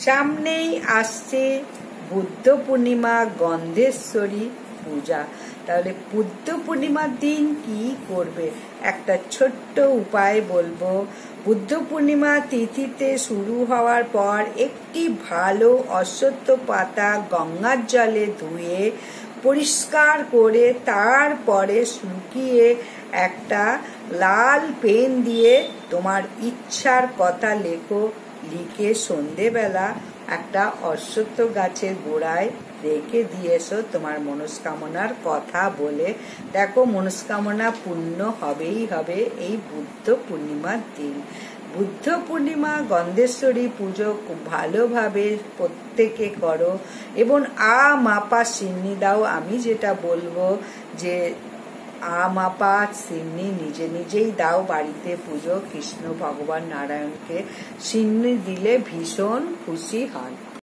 সামনেই আসছে বুদ্ধ পূর্ণিমা, গন্ধেশ্বরী পূজা। তাহলে বুদ্ধ পূর্ণিমার দিন কি করবে, একটা ছোট্ট উপায় বলবো। বুদ্ধ পূর্ণিমা তিথিতে শুরু হওয়ার পর একটি ভালো অশ্বত্থ পাতা গঙ্গার জলে ধুয়ে পরিষ্কার করে তারপরে শুকিয়ে একটা লাল পেন দিয়ে তোমার ইচ্ছার কথা লেখো। লিখে সন্ধেবেলা একটা অশ্বত্থ গাছের গোড়ায় রেখে দিয়ে এসো তোমার মনস্কামনার কথা বলে। দেখো মনস্কামনা পূর্ণ হবেই হবে এই বুদ্ধ পূর্ণিমার দিন। বুদ্ধ পূর্ণিমা গন্ধেশ্বরী পুজো খুব ভালোভাবে প্রত্যেকে করো এবং মাপা সিন্নি দাও। আমি যেটা বলবো যে মাপা সিন্নি নিজে নিজেই দাও বাড়িতে। পুজো কৃষ্ণ ভগবান নারায়ণকে সিন্নি দিলে ভীষণ খুশি হন।